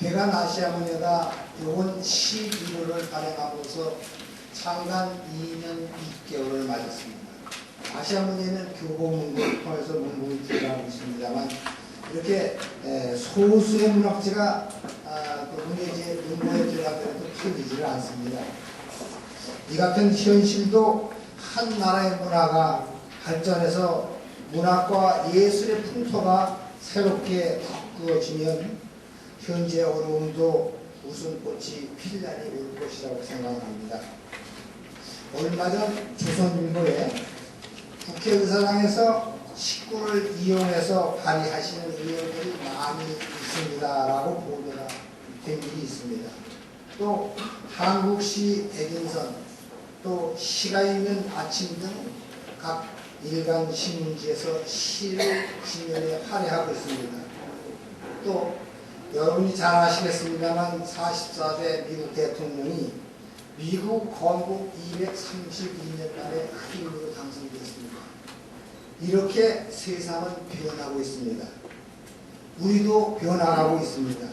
대간 아시아문예가 요번 12호를 발행하고서 창간 2년 6개월을 맞았습니다. 아시아문예는 교보문고를 통해서 문공이 들어가고 있습니다만 이렇게 소수의 문학재가 문예재 문고에 들어가더라도 풀리지를 않습니다. 이 같은 현실도 한 나라의 문화가 발전해서 문학과 예술의 풍토가 새롭게 바꾸어지면 현재 어려움도 웃음꽃이 필란이 올 것이라고 생각합니다. 얼마 전 조선일보에 국회의사당에서 식구를 이용해서 발의하시는 의원들이 많이 있습니다라고 보도가 된 일이 있습니다. 또 한국시 백인선, 또 시가 있는 아침 등 각 일간 신문지에서 시를 지면에 발행하고 있습니다. 또 여러분이 잘 아시겠습니다만 44대 미국 대통령이 미국 건국 232년 만에 흑인으로 당선되었습니다. 이렇게 세상은 변하고 있습니다. 우리도 변화하고 있습니다.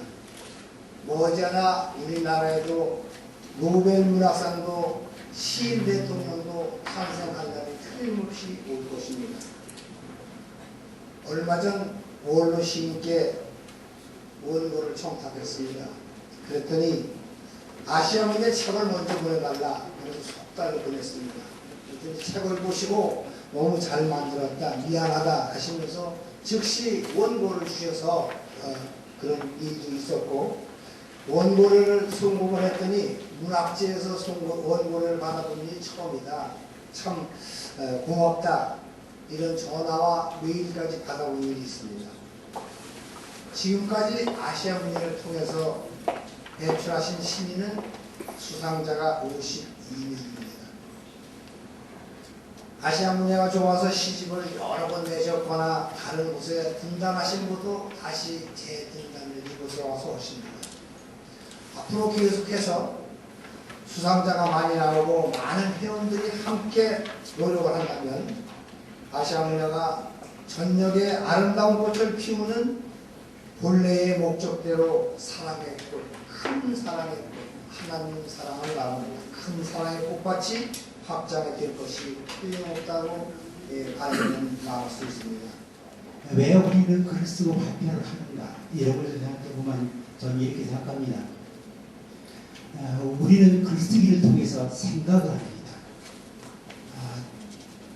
머지않아 우리나라에도 노벨 문학상도 시인 대통령도 탄생할 날이 틀림없이 올 것입니다. 얼마 전 원로 시인께 원고를 청탁했습니다. 그랬더니 아시아문예 책을 먼저 보내달라. 그래서 속달을 보냈습니다. 그랬더니 책을 보시고 너무 잘 만들었다, 미안하다 하시면서 즉시 원고를 주셔서 그런 일도 있었고, 원고를 송금을 했더니 문학재에서 원고를 받아본 일이 처음이다. 참 고맙다. 이런 전화와 메일까지 받아온 일이 있습니다. 지금까지 아시아문예를 통해서 배출하신 신인은 수상자가 52명입니다. 아시아문예가 좋아서 시집을 여러 번 내셨거나 다른 곳에 등단하신 분도 다시 재등단을 이곳에 와서 하십니다. 앞으로 계속해서 수상자가 많이 나오고 많은 회원들이 함께 노력을 한다면 아시아문예가 전역에 아름다운 꽃을 피우는 본래의 목적대로 사랑의 꽃, 큰 사랑의 꽃, 하나님 사랑을 나누는 큰 사랑의 꽃밭이 확장이 될 것이 틀림없다고 발견은 나올 수 있습니다. 왜 우리는 글을 쓰고 발표를 하는가? 이런 걸 생각해보면 저는 이렇게 생각합니다. 우리는 글쓰기를 통해서 생각을 합니다.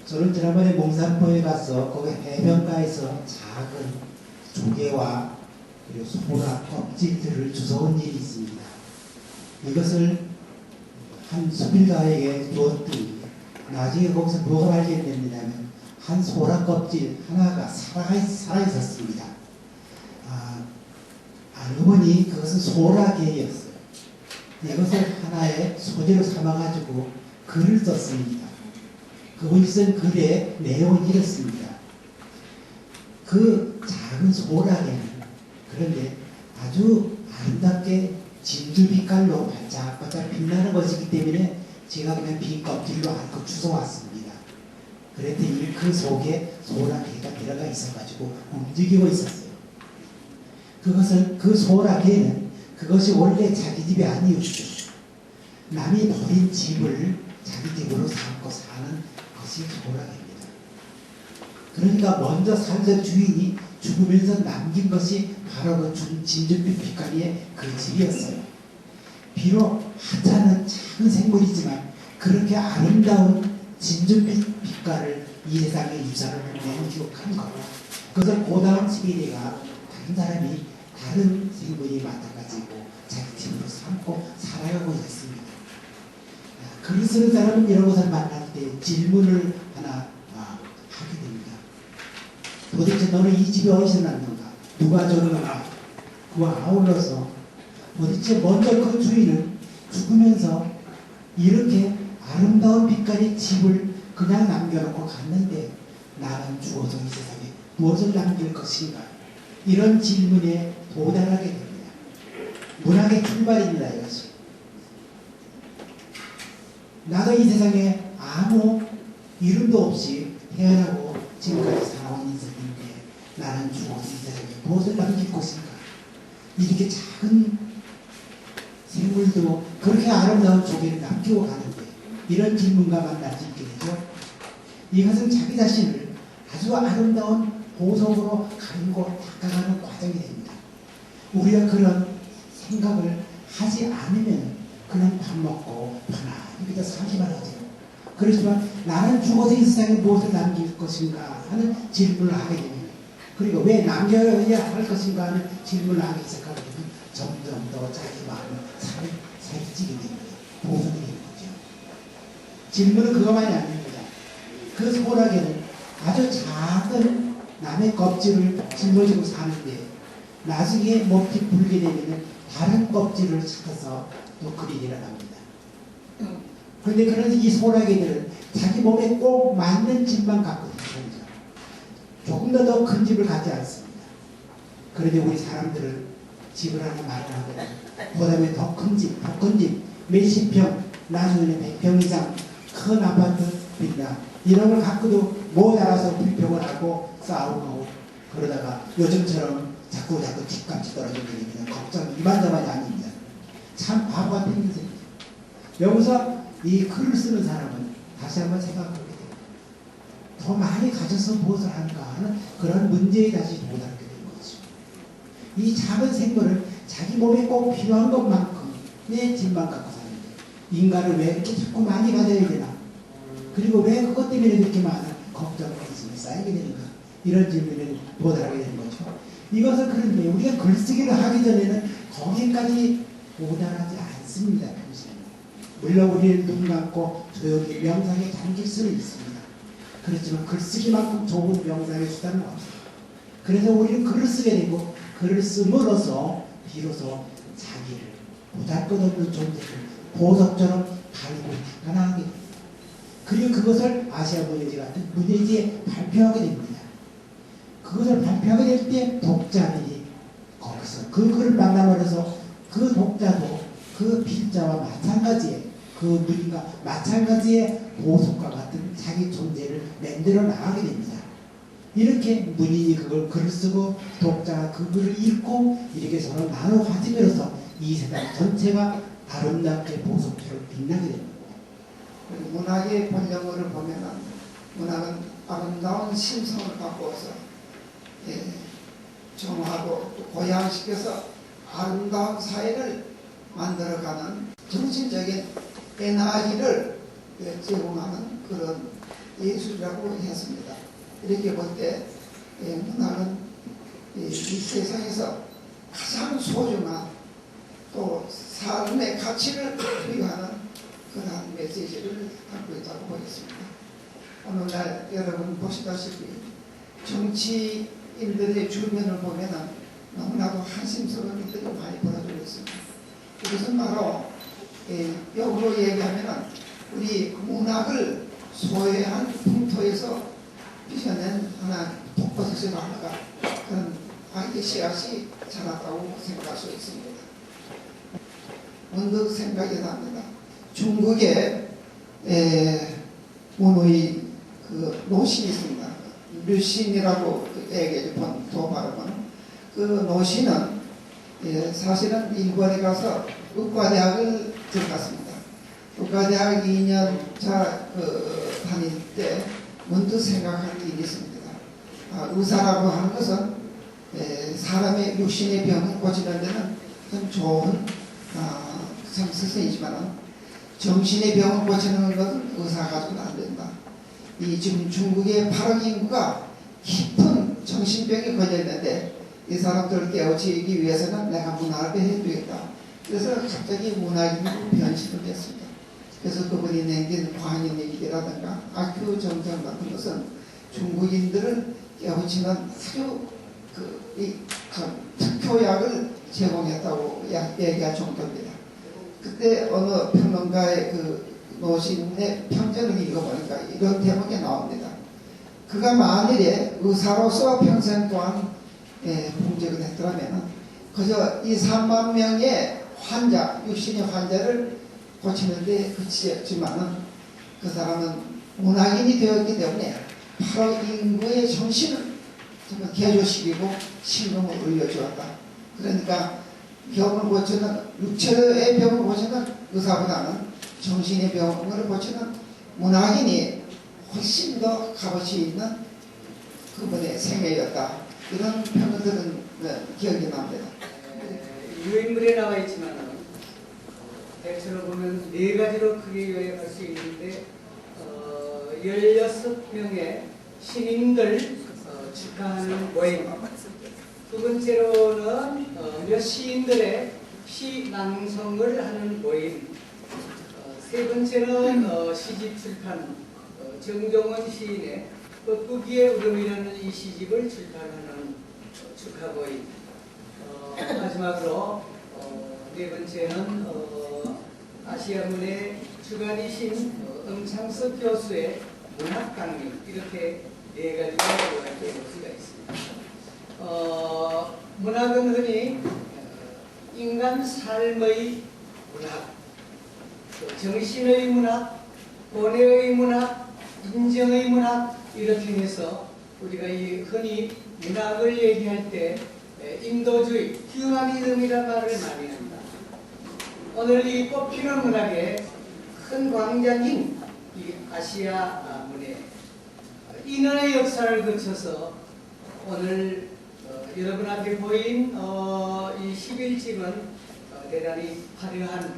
저는 지난번에 몽산포에 가서 거기 해변가에서 작은 조개와 그리고 소라 껍질들을 주워온 일이 있습니다. 이것을 한 수빌가에게 주었더니 나중에 거기서 무엇을 알게 됐냐면 한 소라 껍질 하나가 살아있었습니다. 알고 보니 그것은 소라게였어요. 이것을 하나의 소재로 삼아가지고 글을 썼습니다. 그분이 쓴 글의 내용은 이렇습니다. 그 작은 소라게는 그런데 아주 아름답게 진주빛깔로 반짝반짝 빛나는 것이기 때문에 제가 그냥 빈 껍질로 한껏 주워왔습니다. 그랬더니 그 속에 소라게가 들어가 있어가지고 움직이고 있었어요. 그 소라게는 그것이 원래 자기 집이 아니었죠. 남이 버린 집을 자기 집으로 삼고 사는 것이 소라게입니다. 그러니까 먼저 살던 주인이 죽으면서 남긴 것이 바로 그 진주빛 빛깔의 그 집이었어요. 비록 하찮은 작은 생물이지만 그렇게 아름다운 진주빛 빛깔을 이 세상에 유산을 남기고 간 것. 그것을 고다운 시비리가 다른 사람이 다른 생물이 맡아가지고 자기 집으로 삼고 살아가고 있습니다. 글을 쓰는 사람은 이런 것을 만날 때 질문을 하나 하게 됩니다. 도대체 너는 이 집에 어디서 났는가? 누가 줬는가? 그와 아울러서 도대체 먼저 그 주인은 죽으면서 이렇게 아름다운 빛깔의 집을 그냥 남겨놓고 갔는데 나는 죽어서 이 세상에 무엇을 남길 것인가? 이런 질문에 도달하게 됩니다. 문학의 출발입니다. 이것이. 나도 이 세상에 아무 이름도 없이 태어나고 지금까지 살아온 인생인데 나는 죽어서 이 세상에 무엇을 남길 것인가? 이렇게 작은 생물도 그렇게 아름다운 조개를 남기고 가는데 이런 질문과 만날 수 있게 되죠. 이것은 자기 자신을 아주 아름다운 보석으로 가리고 닦아가는 과정이 됩니다. 우리가 그런 생각을 하지 않으면 그냥 밥 먹고 편안히 그저 살기만 하죠. 그렇지만 나는 죽어서 이 세상에 무엇을 남길 것인가 하는 질문을 하게 됩니다. 그리고 왜 남겨야 할 것인가 하는 질문을 하기 시작하게 되면 점점 더 자기 마음을 살이 찌게 됩니다. 보석이 되는 거죠. 질문은 그것만이 아닙니다. 그 소나기는 아주 작은 남의 껍질을 짊어지고 사는데 나중에 몸이 불게 되면 다른 껍질을 찾아서 또 그리 일어납니다. 그런데 그런 이 소나기들은 자기 몸에 꼭 맞는 집만 갖고 있습니다. 조금 더 큰 집을 갖지 않습니다. 그런데 우리 사람들은 집을 하나 마련하고 그 다음에 더 큰 집, 더 큰 집, 몇십 평, 나중에는 100평 이상 큰 아파트 빈다. 이런 걸 갖고도 모자라서 불평을 하고 싸우고 그러다가 요즘처럼 자꾸 집값이 떨어지게 되면 걱정 이만저만이 아닙니다. 참 바보 같은 인생이죠. 여기서 이 글을 쓰는 사람은 다시 한번 생각하게 됩니다. 더 많이 가져서 무엇을 할까 하는 그런 문제에 다시 도달하게 되는 거죠. 이 작은 생물을 자기 몸에 꼭 필요한 것만큼의 짐만 갖고 사는데 인간을 왜 이렇게 자꾸 많이 가져야 되나? 그리고 왜 그것 때문에 그렇게 많은 걱정과 의심이 쌓이게 되는가? 이런 질문에 도달하게 되는 거죠. 이것은 그런데 우리가 글쓰기를 하기 전에는 거기까지 도달하지 않습니다. 평소에. 물론 우리는 눈 감고 조용히 명상에 잠길 수는 있습니다. 그렇지만 글쓰기만큼 좋은 명상의 수단은 없어요. 그래서 우리는 글을 쓰게 되고 글을 씀으로써 비로소 자기를 보잘것없는 존재를 보석처럼 달고 닦아나가게 됩니다. 그리고 그것을 아시아 문예지 같은 문예지에 발표하게 됩니다. 그것을 발표하게 될 때 독자들이 거기서 그 글을 만나버려서 그 독자도 그 필자와 마찬가지의 그 문인과 마찬가지의 보석과 같은 자기 존재를 만들어 나가게 됩니다. 이렇게 문인이 그걸 글을 쓰고 독자가 그 글을 읽고 이렇게 서로 나눠 가짐으로써 이 세상 전체가 아름답게 보석처럼 빛나게 됩니다. 문학의 본령어를 보면은 문학은 아름다운 심성을 갖고서 정하고 또 고양시켜서 아름다운 사회를 만들어가는 정신적인 에너지를 제공하는 그런 예술이라고 했습니다. 이렇게 볼 때 문학은 이 세상에서 가장 소중한 또 삶의 가치를 부여하는 그러한 메시지를 갖고 있다고 보겠습니다. 오늘날 여러분 보시다시피 정치인들의 주변을 보면은 너무나도 한심스러운 일들이 많이 벌어지고 있습니다. 이것은 바로 역으로 얘기하면은 우리 문학을 소외한 풍토에서 빚어낸 하나 독버섯의 하나가 그런 악의 씨앗이 자랐다고 생각할 수 있습니다. 문득 생각이 납니다. 중국의 문의 그 노신이 있습니다. 류신이라고 얘기해 도 발음은 그 노신은 사실은 일본에 가서 의과대학을 들어갔습니다. 의과대학 2년차 다닐 때 문득 생각한 일이 있습니다. 의사라고 하는 것은 사람의 육신의 병을 고치는 데는 참 좋은 선생이지만 정신의 병을 고치는 것은 의사가 가지고는 안 된다. 이 지금 중국의 8억 인구가 깊은 정신병에 걸려 있는데 이 사람들을 깨우치기 위해서는 내가 문학을 해주겠다. 그래서 갑자기 문학인으로 변신을 했습니다. 그래서 그분이 내긴 광인얘기라든가 아큐 정정 같은 것은 중국인들을 깨우치는 아주 특효약을 제공했다고 얘기할 정도입니다. 그때 어느 평론가의 그 노신의 편전을 읽어보니까 이런 대목이 나옵니다. 그가 만일에 의사로서 평생 동안 봉직을 했더라면 그저 2, 3만 명의 환자, 육신의 환자를 고치는데 그치지만은 그 사람은 문학인이 되었기 때문에 8억 인구의 정신을 정말 개조시키고 신금을 올려주었다. 그러니까 병을 고치는 육체의 병을 고치는 의사보다는 정신의 병을 고치는 문학인이 훨씬 더 값어치 있는 그분의 생애였다. 이런 평을 들은 기억이 납니다. 유인물에 나와 있지만 대체로 보면 네 가지로 크게 요약할 수 있는데 16명의 신인들 축하하는 모임, 두 번째로는 몇 시인들의 시 낭송을 하는 모임, 세 번째는 시집 출판, 정종원 시인의 뻐꾸기의 울음이라는 이 시집을 출판하는 축하 모임, 마지막으로 네 번째는 아시아문의 주간이신 엄창석 교수의 문학 강의, 이렇게 네 가지로 요약해 볼 수가 있습니다. 문학은 흔히 인간 삶의 문학, 정신의 문학, 고뇌의 문학, 인정의 문학, 이렇게 해서 우리가 이 흔히 문학을 얘기할 때 인도주의, 휴머니즘이라는 말을 많이 합니다. 오늘 이 꽃피는 문학의 큰 광장인 이 아시아 문의 인원의 역사를 거쳐서 오늘 여러분 앞에 보인 이 11집은 대단히 화려한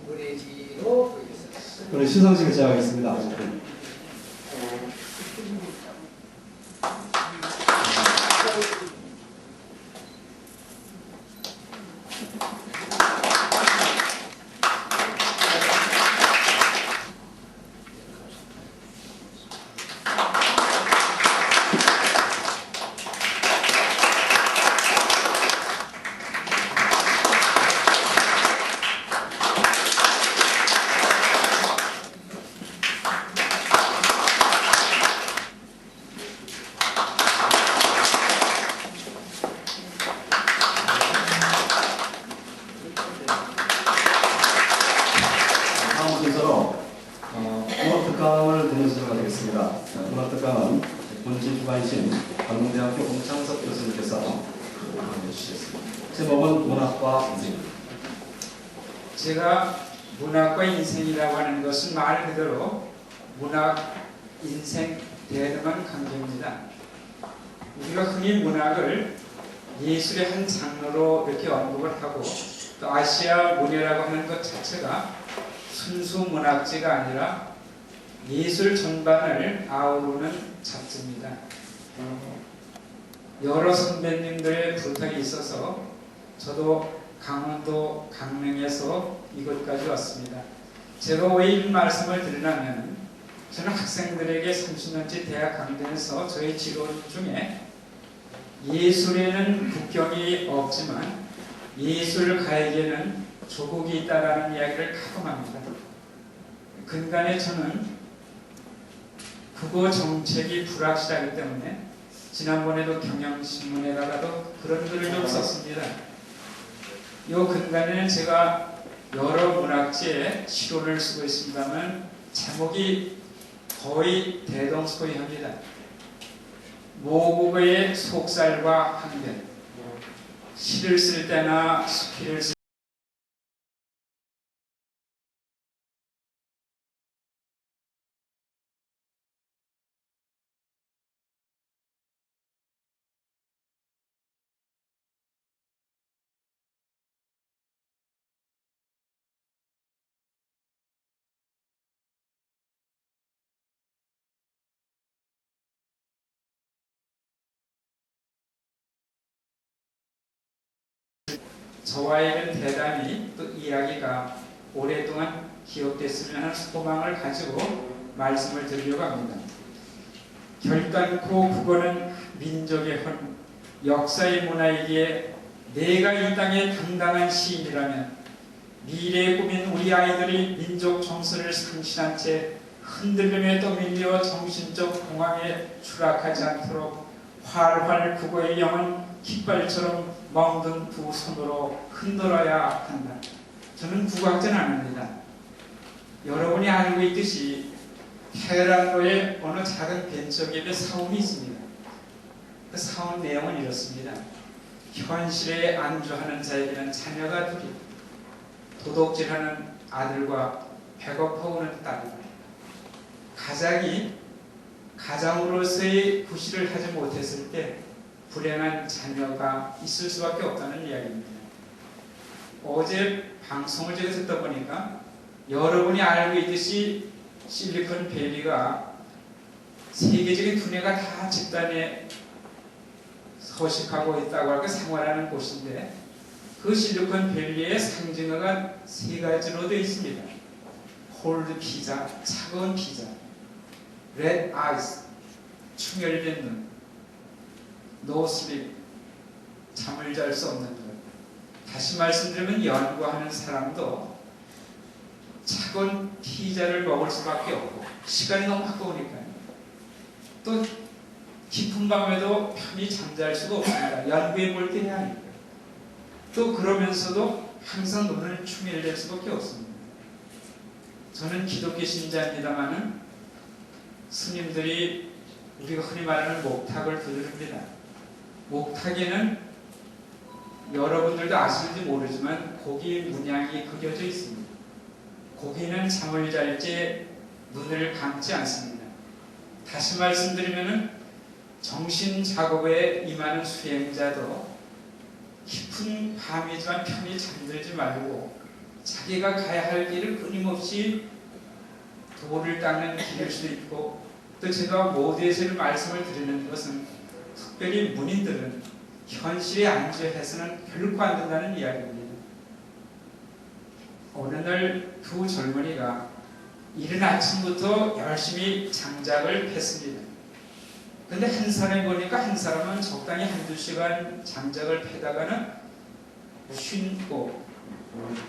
문예지로 보였습니다. 오늘 시상식을 시작하겠습니다. 다음 순서로 문학특강을 듣는 순서가 되겠습니다. 문학특강은 본지 주관이신 관동대학교 엄창석 교수님께서 해주시겠습니다. 제목은 문학과 인생입니다. 제가 문학과 인생이라고 하는 것은 말 그대로 문학, 인생, 대등한 관계입니다. 우리가 흔히 문학을 예술의 한 장르로 이렇게 언급을 하고 또 아시아 문예라고 하는 것 자체가 순수 문학지가 아니라 예술 전반을 아우르는 잡지입니다. 여러 선배님들의 부탁이 있어서 저도 강원도 강릉에서 이곳까지 왔습니다. 제가 왜 이 말씀을 드리냐면 저는 학생들에게 30년째 대학 강단에서 저희 지론 중에 예술에는 국경이 없지만 예술가에게는 조국이 있다라는 이야기를 가끔 합니다. 근간에 저는 국어 정책이 불확실하기 때문에 지난번에도 경향신문에다가도 그런 글을 좀 썼습니다. 이 근간에는 제가 여러 문학지에 시론을 쓰고 있습니다만 제목이 거의 대동소이합니다. 모국어의 속살과 항변, 시를 쓸 때나 수필을 쓸 저와에는 대단히 또 이야기가 오랫동안 기억됐으면 하는 소망을 가지고 말씀을 드리려고 합니다. 결단코 국어는 민족의 혼, 역사의 문화이기에 내가 이 땅의 당당한 시인이라면 미래의 꿈인 우리 아이들이 민족 정서를 상실한 채 흔들림에 떠밀려 정신적 공황에 추락하지 않도록 활활 국어의 영은 깃발처럼 멍든 두 손으로 흔들어야 한다. 저는 국악자는 아닙니다. 여러분이 알고 있듯이 테헤란로에 어느 작은 벤처기업의 사원이 있습니다. 그 사원 내용은 이렇습니다. 현실에 안주하는 자에게는 자녀가 둘이, 도둑질하는 아들과 배고파 우는 딸이다. 가장이 가장으로서의 부실을 하지 못했을 때 불행한 자녀가 있을 수밖에 없다는 이야기입니다. 어제 방송을 제가 듣다 보니까 여러분이 알고 있듯이 실리콘밸리가 세계적인 두뇌가 다 집단에 서식하고 있다고 하고 생활하는 곳인데, 그 실리콘밸리의 상징어가 세 가지로 되어 있습니다. 콜드 피자, 차가운 피자, 레드 아이스, 충혈된 눈, 노 슬립, 잠을 잘 수 없는 것. 다시 말씀드리면 연구하는 사람도 차가운 피자를 먹을 수밖에 없고, 시간이 너무 아까우니까요. 또 깊은 밤에도 편히 잠잘 수가 없습니다. 연구해 볼 때 해야 하니까. 또 그러면서도 항상 눈을 충혈될 수밖에 없습니다. 저는 기독교 신자입니다마는 스님들이 우리가 흔히 말하는 목탁을 두드립니다. 목탁에는 여러분들도 아시는지 모르지만 고기 문양이 그려져 있습니다. 고기는 잠을 잘 때 눈을 감지 않습니다. 다시 말씀드리면 정신 작업에 임하는 수행자도 깊은 밤이지만 편히 잠들지 말고 자기가 가야 할 길을 끊임없이 돌을 닦는 길일 수도 있고, 또 제가 모두에서 말씀을 드리는 것은 특별히 문인들은 현실에 안주해서는 결코 안 된다는 이야기입니다. 어느 날 두 젊은이가 이른 아침부터 열심히 장작을 팼습니다. 근데 한 사람이 보니까 한 사람은 적당히 한두 시간 장작을 패다가는 쉬고,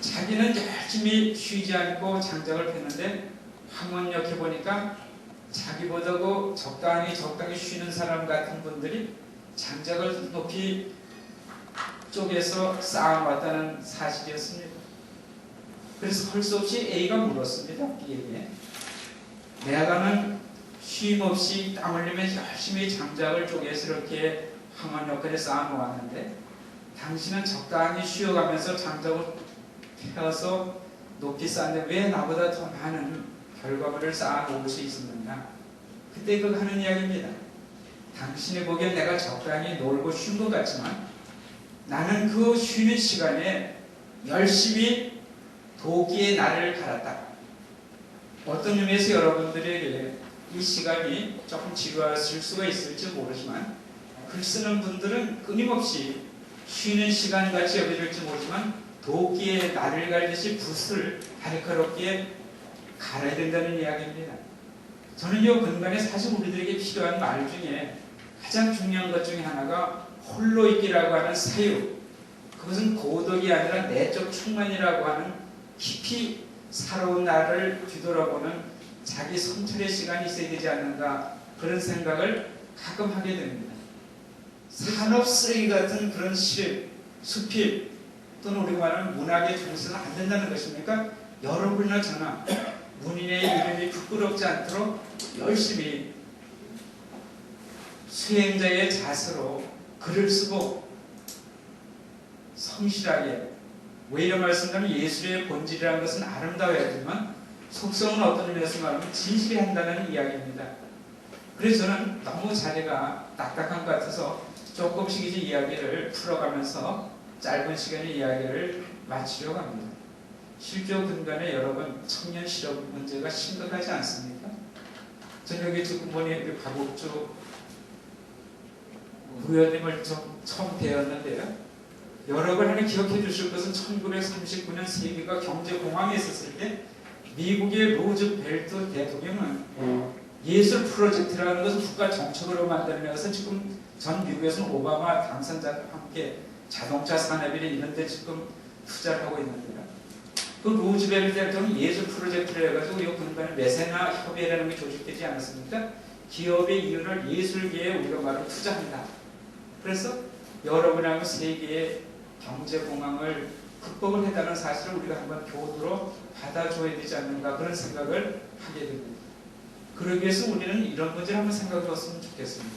자기는 열심히 쉬지 않고 장작을 폈는데 황혼역해 보니까 자기보다 적당히 쉬는 사람 같은 분들이 장작을 높이 쪼개서 쌓아놨다는 사실이었습니다. 그래서 할 수 없이 A가 물었습니다. B에게. 내가는 쉼 없이 땀 흘리면서 열심히 장작을 쪼개서 이렇게 황혼역에 쌓아놓았는데 당신은 적당히 쉬어가면서 장작을 펴서 높이 쌓는데 왜 나보다 더 많은 결과물을 쌓아놓을 수 있었는가? 그때 그거 하는 이야기입니다. 당신이 보기엔 내가 적당히 놀고 쉰 것 같지만 나는 그 쉬는 시간에 열심히 도끼에 나를 갈았다. 어떤 의미에서 여러분들에게 이 시간이 조금 지루하실 수가 있을지 모르지만, 글 쓰는 분들은 끊임없이 쉬는 시간같이 여겨질지 모르지만 도끼에 나를 갈듯이 붓을 날카롭게 갈아야 된다는 이야기입니다. 저는 이 근간에 사실 우리들에게 필요한 말 중에 가장 중요한 것 중에 하나가 홀로 있기라고 하는 사유, 그것은 고독이 아니라 내적 충만이라고 하는 깊이 살아온 나를 뒤돌아보는 자기 성찰의 시간이 있어야 되지 않는가, 그런 생각을 가끔 하게 됩니다. 산업 쓰레기 같은 그런 시립, 수필, 또는 우리가 말하는 문학의 정서는 안 된다는 것입니까? 여러분이나 저나 문인의 이름이 부끄럽지 않도록 열심히 수행자의 자세로 글을 쓰고 성실하게, 왜 이런 말씀드리면 예술의 본질이라는 것은 아름다워야지만 속성은 어떤 의미에서 말하면 진실이 한다는 이야기입니다. 그래서 저는 너무 자리가 딱딱한 것 같아서 조금씩 이제 이야기를 풀어가면서 짧은 시간에 이야기를 마치려고 합니다. 실조 근간에 여러분 청년 실업 문제가 심각하지 않습니까? 저는 여기 지금 보니 박옥주 부회장님을 처음 뵈었는데요. 여러분 하나 기억해 주실 것은 1939년 세계가 경제공황에 있었을 때 미국의 루즈벨트 대통령은 예술 프로젝트라는 것을 국가 정책으로 만드는 것은 지금 전 미국에서는 오바마 당선자와 함께 자동차 산업이나 이런 데 지금 투자를 하고 있는데요. 그 루즈벨트 대통령이 예술 프로젝트를 해가지고 이 근간에 메세나 협의회라는 게 조직되지 않았습니까? 기업의 이윤을 예술계에 우리가 말로 투자한다. 그래서 여러분하고 세계의 경제공황을 극복을 해달라는 사실을 우리가 한번 교도로 받아줘야 되지 않는가, 그런 생각을 하게 됩니다. 그러기 위해서 우리는 이런 문제를 한번 생각해 봤으면 좋겠습니다.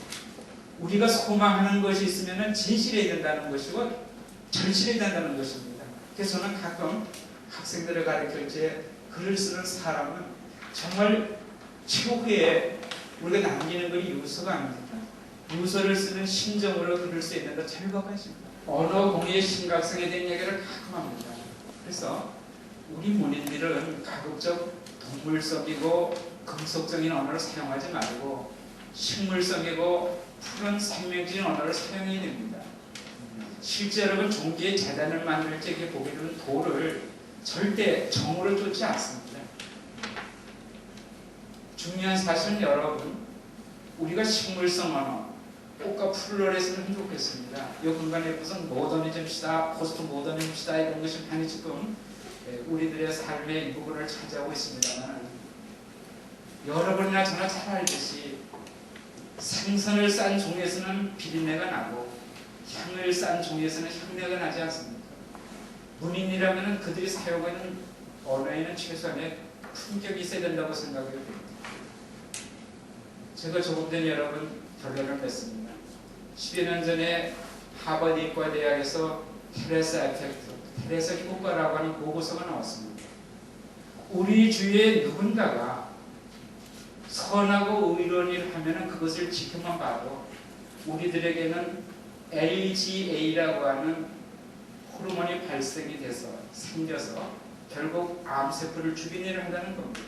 우리가 소망하는 것이 있으면 진실해야 된다는 것이고 절실해야 된다는 것입니다. 그래서 저는 가끔 학생들을 가르칠 때 글을 쓰는 사람은 정말 최후에 우리가 남기는 글이 유서가 아닙니다. 유서를 쓰는 심정으로 글을 써야 된다. 절박하십니다. 언어 공유의 심각성에 대한 얘기를 가끔 합니다. 그래서 우리 문인들은 가급적 동물성이고 금속적인 언어를 사용하지 말고 식물성이고 푸른 생명적인 언어를 사용해야 됩니다. 실제 여러분 종교의 재단을 만들 때 보게 되면 돌을 절대 정으로 쫓지 않습니다. 중요한 사실은 여러분, 우리가 식물성 언어, 꽃과 풀을 했으면 좋겠습니다. 이 공간에 무슨 모더니즘시다, 포스트 모더니즘시다 이런 것이 많이 지금 우리들의 삶의 일부분을 차지하고 있습니다만, 여러분이나 저나 잘 알듯이 생선을 싼 종에서는 비린내가 나고 향을 싼 종에서는 향내가 나지 않습니까? 문인이라면 그들이 사용하고 있는 언어에는 최소한의 품격이 있어야 된다고 생각해요. 제가 조금 전에 여러분 결론을 냈습니다. 10여 년 전에 하버드 이과대학에서 테레사 에펙트, 테레사 효과라고 하는 보고서가 나왔습니다. 우리 주위에 누군가가 선하고 의로운 일을 하면 그것을 지켜만 봐도 우리들에게는 LGA라고 하는 호르몬이 발생이 돼서 생겨서 결국 암세포를 죽이는 일을 한다는 겁니다.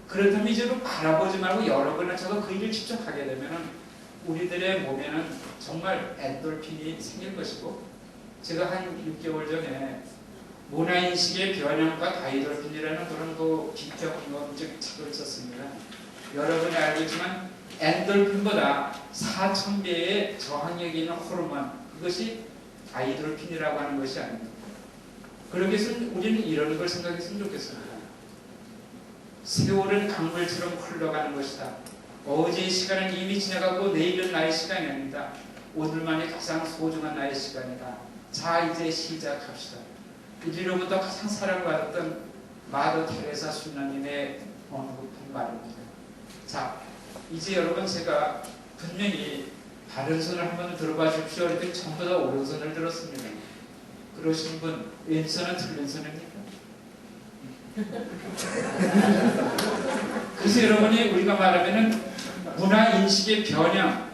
그렇다면 이제로 바라보지 말고 여러분이나 저도 그 일을 직접 하게 되면 우리들의 몸에는 정말 엔돌핀이 생길 것이고, 제가 한 6개월 전에 문화인식의 변형과 다이돌핀이라는 그런 비평론적 책을 썼습니다. 여러분이 알겠지만 엔돌핀보다 4000배의 저항력이 있는 호르몬, 그것이 다이돌핀이라고 하는 것이 아닙니다. 그렇게 해서 우리는 이런 걸 생각했으면 좋겠습니다. 세월은 강물처럼 흘러가는 것이다. 어제의 시간은 이미 지나가고 내일은 나의 시간이 아니다. 오늘만이 가장 소중한 나의 시간이다. 자, 이제 시작합시다. 이리로부터 가장 사랑받았던 마더 테레사 순례님의 언급한 말입니다. 자, 이제 여러분 제가 분명히 바른 손을 한번 들어봐 주십시오. 이렇게 전부 다 오른손을 들었습니다. 그러신 분 왼손은 틀린 손입니까? 그래서 여러분이 우리가 말하면은 문화인식의 변형,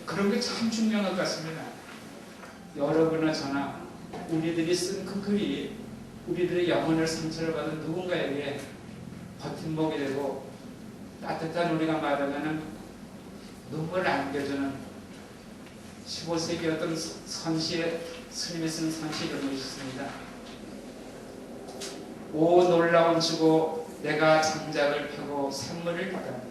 그런 게 참 중요한 것 같습니다. 여러분이나 저나 우리들이 쓴 그 글이 우리들의 영혼을 상처를 받은 누군가에게 버팀목이 되고 따뜻한 우리가 말하면은 눈물을 안겨주는 15세기 어떤 선시의 스님이 쓴 선시 이런 것이 있습니다. 오 놀라운 주고 내가 장작을 펴고 샘물을 빚다.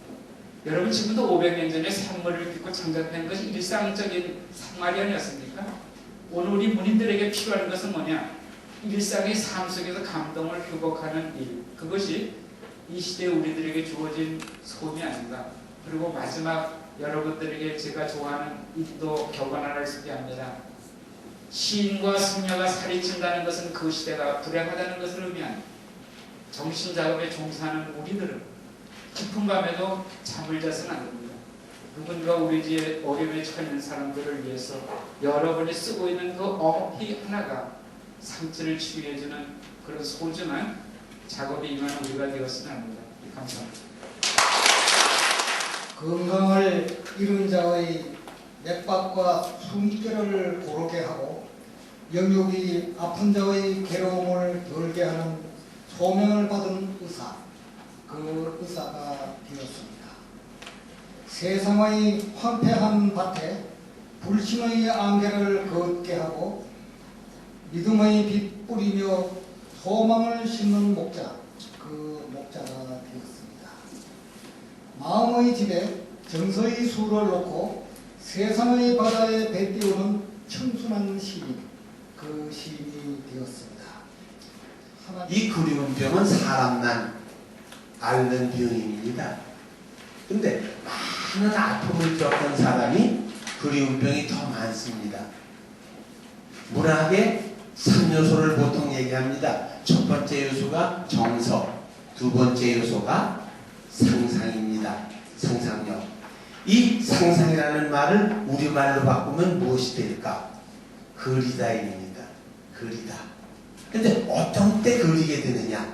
여러분 지금도 500년 전에 샘물을 빚고 장작 펴는 것이 일상적인 생활이 아니었습니까? 오늘 우리 문인들에게 필요한 것은 뭐냐? 일상의 삶 속에서 감동을 회복하는 일, 그것이 이 시대에 우리들에게 주어진 소원이 아닌가. 그리고 마지막 여러분들에게 제가 좋아하는 인도 격언 하나를 소개합니다. 시인과 승려가 살이친다는 것은 그 시대가 불행하다는 것을 의미합니다. 정신작업에 종사하는 우리들은 깊은 밤에도 잠을 자서는 안 됩니다. 누군가 우리 집에 어려움에 처해 있는 사람들을 위해서 여러분이 쓰고 있는 그 어휘 하나가 상처를 치유해주는 그런 소중한 작업에 임하는 우리가 되었으면 합니다. 감사합니다. 건강을 잃은 자의 맥박과 숨결을 고르게 하고 영육이 아픈 자의 괴로움을 덜게 하는 소명을 받은 의사, 그 의사가 되었습니다. 세상의 황폐한 밭에 불신의 안개를 걷게 하고 믿음의 빛 뿌리며 소망을 심는 목자, 그 목자가 되었습니다. 마음의 집에 정서의 수를 놓고 세상의 바다에 배 띄우는 청순한 시인, 그 시인이 되었습니다. 이 그리운 병은 사람만 앓는 병입니다. 근데 많은 아픔을 겪은 사람이 그리운 병이 더 많습니다. 문학의 3요소를 보통 얘기합니다. 첫 번째 요소가 정서, 두 번째 요소가 상상입니다. 상상력. 이 상상이라는 말을 우리말로 바꾸면 무엇이 될까? 그리다입니다. 그리다. 근데 어떤 때 그리게 되느냐?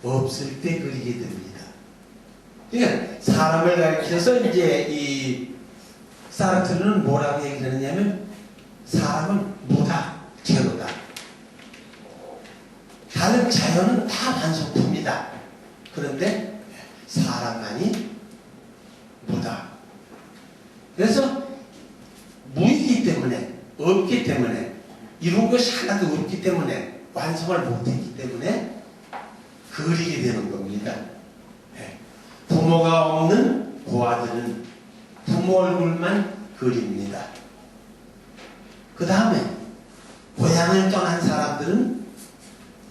없을 때 그리게 됩니다. 그러니까 사람을 가리켜서 이제 이 사르트르는 뭐라고 얘기를 하느냐면 사람은 무다, 제로다. 다른 자연은 다 완성품이다. 그런데 사람만이 무다. 그래서 무이기 때문에, 없기 때문에, 이룬 것이 하나도 없기 때문에, 완성을 못했기 때문에 그리게 되는 겁니다. 부모가 없는 고아들은 부모 얼굴만 그립니다. 그 다음에 고향을 떠난 사람들은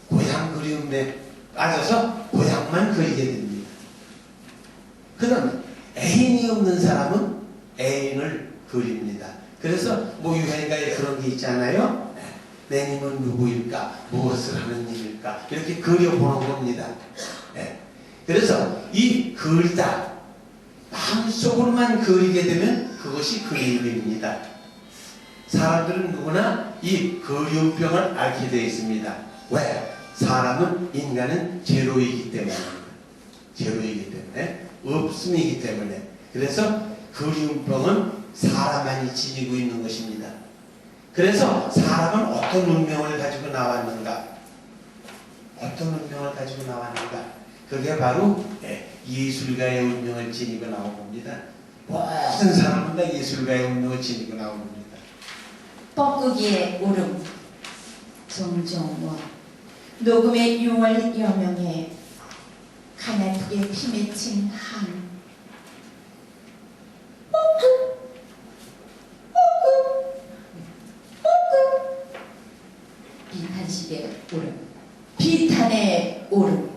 고향 그리움에 빠져서 고향만 그리게 됩니다. 그 다음에 애인이 없는 사람은 애인을 그립니다. 그래서 뭐 유행가에 그런 게 있잖아요. 내 님은 누구일까? 무엇을 하는 님일까? 이렇게 그려보는 겁니다. 그래서 이 그리다, 마음속으로만 그리게 되면 그것이 그림입니다. 사람들은 누구나 이 그리움병을 앓게 되어 있습니다. 왜? 사람은, 인간은 제로이기 때문에, 제로이기 때문에, 없음이기 때문에. 그래서 그리움병은 사람만이 지니고 있는 것입니다. 그래서 사람은 어떤 운명을 가지고 나왔는가? 어떤 운명을 가지고 나왔는가? 그게 바로 예술가의 운명을 지니고 나온 겁니다. 모든 사람은 다 예술가의 운명을 지니고 나온 겁니다. 뻐꾸기의 울음 정정원 녹음의 6월 여명에 가냘프게 피 맺힌 한 뻐꾸 뻐꾸 뻐꾸 비탄식의 울음 비탄의 울음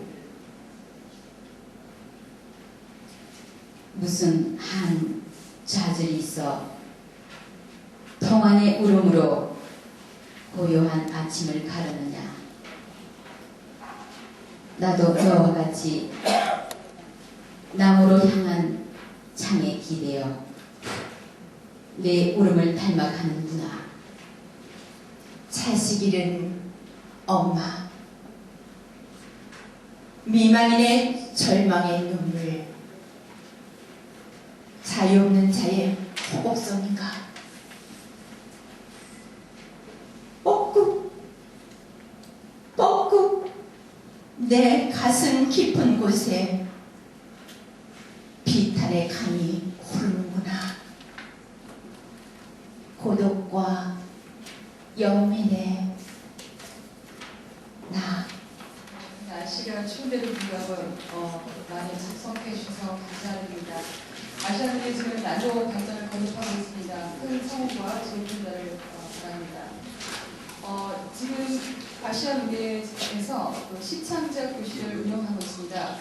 무슨 한 좌절이 있어 평안의 울음으로 고요한 아침을 가르느냐. 나도 너와 같이 나무로 향한 창에 기대어 내 울음을 닮아가는구나. 찰시기른 엄마 미만인의 절망의 눈물 자유 없는 자의 호곡성인가. 뻐꾸 뻐꾸 내 가슴 깊은 곳에 비탄의 강이 흐르는구나. 고독과 영민의 나 날씨가 추운데도 불구하고 많이 작성해 주셔서 감사드립니다. 아시아인들이 지금 난로 발전을 건립하고 있습니다. 큰 성원과 제분들을 바랍니다. 지금 아시아 무대에서 시창작 교실을 운영하고 있습니다.